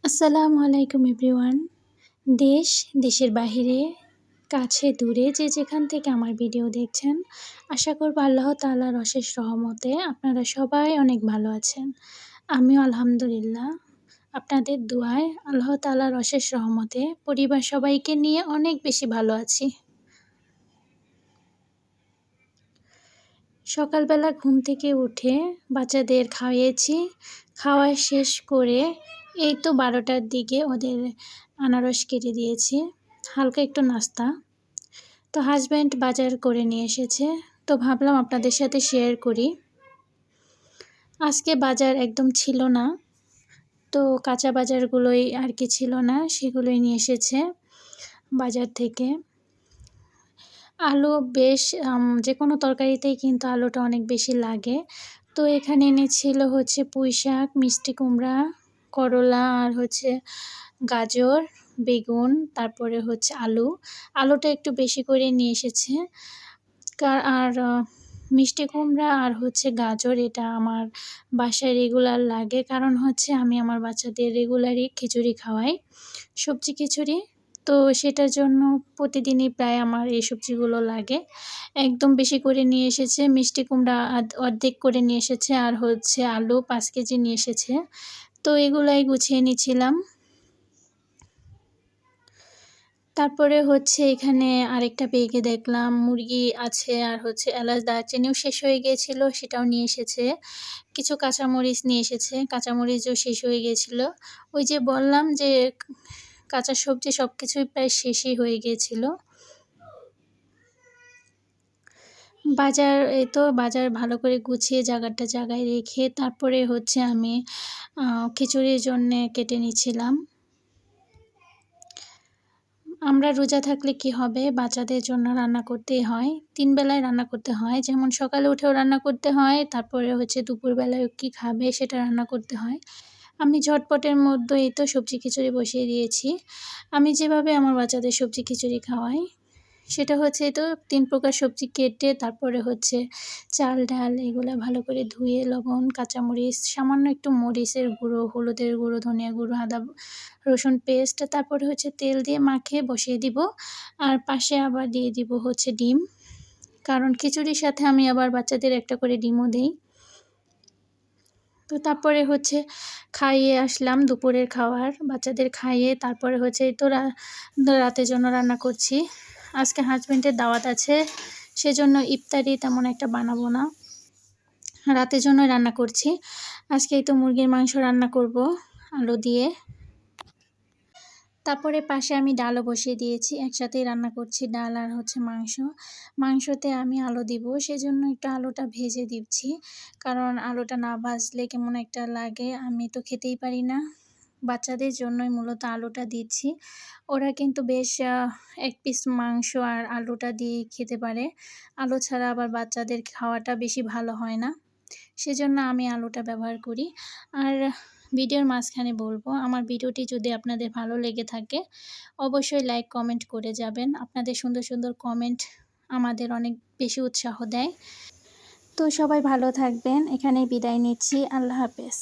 আসসালামু আলাইকুম এভরিওয়ান। দেশ, দেশের বাহিরে, কাছে দূরে যে যেখান থেকে আমার ভিডিও দেখছেন, আশা করব আল্লাহ তাআলার অশেষ রহমতে আপনারা সবাই অনেক ভালো আছেন। আমিও আলহামদুলিল্লাহ আপনাদের দোয়ায় আল্লাহ তাআলার অশেষ রহমতে পরিবার সবাইকে নিয়ে অনেক বেশি ভালো আছি। সকালবেলা ঘুম থেকে উঠে বাচ্চাদের খাইয়েছি, খাওয়া শেষ করে এই তো 12টার দিকে ওদের আনারস কেটে দিয়েছি, হালকা একটু নাস্তা। তো হাসব্যান্ড বাজার করে নিয়ে এসেছে, তো ভাবলাম আপনাদের সাথে শেয়ার করি। আজকে বাজার একদম ছিল না, তো কাঁচা বাজারগুলোই আর কি ছিল না, সেগুলোই নিয়ে এসেছে বাজার থেকে। আলু বেশ যেকোনো তরকারিতেই কিন্তু আলুটা অনেক বেশি লাগে। তো এখানে এনেছিল হচ্ছে পুঁইশাক, মিষ্টি কুমড়া, করলা আর হচ্ছে গাজর, বেগুন, তারপরে হচ্ছে আলু। আলুটা একটু বেশি করে নিয়ে এসেছে। আর মিষ্টি কুমড়া আর হচ্ছে গাজর এটা আমার বাসায় রেগুলার লাগে, কারণ হচ্ছে আমি আমার বাচ্চাদের রেগুলারই খিচুড়ি খাওয়াই, সবজি খিচুড়ি। তো সেটার জন্য প্রতিদিনই প্রায় আমার এই সবজিগুলো লাগে। একদম বেশি করে নিয়ে এসেছে, মিষ্টি কুমড়া অর্ধেক করে নিয়ে এসেছে, আর হচ্ছে আলু 5 কেজি নিয়ে এসেছে। তো এগুলাই গুছিয়ে নিচ্ছিলাম। তারপরে হচ্ছে এখানে আরেকটা ব্যাগে দেখলাম মুরগি আছে, আর হচ্ছে এলাচ দারচিনিও শেষ হয়ে গিয়েছিল, সেটাও নিয়ে এসেছে। কিছু কাঁচামরিচ নিয়ে এসেছে, কাঁচামরিচও শেষ হয়ে গিয়েছিল। ওই যে বললাম যে কাঁচা সবজি সব কিছুই প্রায় শেষই হয়ে গিয়েছিল। এই তো বাজার ভালো করে গুছিয়ে জায়গায় রেখে তারপরে হচ্ছে আমি খিচুড়ির জন্যে কেটে নিচ্ছিলাম। আমরা রোজা থাকলে কি হবে, বাচ্চাদের জন্য রান্না করতেই হয়, 3 বেলায় রান্না করতে হয়। যেমন সকালে উঠেও রান্না করতে হয়, তারপরে হচ্ছে দুপুরবেলায় কী খাবে সেটা রান্না করতে হয়। আমি ঝটপটের মধ্যে এই তো সবজি খিচুড়ি বসিয়ে দিয়েছি। আমি যেভাবে আমার বাচ্চাদের সবজি খিচুড়ি খাওয়াই সেটা হচ্ছে এই তো 3 প্রকার সবজি কেটে তারপরে হচ্ছে চাল ডাল এগুলো ভালো করে ধুয়ে লবণ, কাঁচামরিচ, সামান্য একটু মরিচের গুঁড়ো, হলুদের গুঁড়ো, ধনিয়া গুঁড়ো, আদা রসুন পেস্ট, তারপরে হচ্ছে তেল দিয়ে মাখিয়ে বসিয়ে দিব। আর পাশে আবার দিয়ে দিব হচ্ছে ডিম, কারণ খিচুড়ির সাথে আমি আবার বাচ্চাদের একটা করে ডিমও দেই। তো তারপরে হচ্ছে খাইয়ে আসলাম, দুপুরের খাবার বাচ্চাদের খাইয়ে তারপরে হচ্ছে এই তো রাতের জন্য রান্না করছি। আজকে হাজব্যান্ডের দাওয়াত আছে, সেজন্য ইফতারি তেমন একটা বানাবো না, রাতের জন্য রান্না করছি। আজকে এই তো মুরগির মাংস রান্না করব আলু দিয়ে। তারপরে পাশে আমি ডালও বসিয়ে দিয়েছি, একসাথেই রান্না করছি ডাল আর হচ্ছে মাংস। মাংসতে আমি আলু দিব, সেজন্য একটু আলুটা ভেজে দিচ্ছি, কারণ আলুটা না ভাজলে কেমন একটা লাগে, আমি তো খেতেই পারি না। বাচ্চাদের জন্যই মূলত আলুটা দিচ্ছি। ওরা কিন্তু বেশ 1 পিস মাংস আর আলুটা দিয়ে খেতে পারে। আলু ছাড়া আবার বাচ্চাদের খাওয়াটা বেশি ভালো হয় না, সেজন্য আমি আলুটা ব্যবহার করি। আর ভিডিওর মাঝখানে বলবো, আমার ভিডিওটি যদি আপনাদের ভালো লেগে থাকে অবশ্যই লাইক কমেন্ট করে যাবেন। আপনাদের সুন্দর সুন্দর কমেন্ট আমাদের অনেক বেশি উৎসাহ দেয়। তো সবাই ভালো থাকবেন, এখানেই বিদায় নিচ্ছি। আল্লাহ হাফেজ।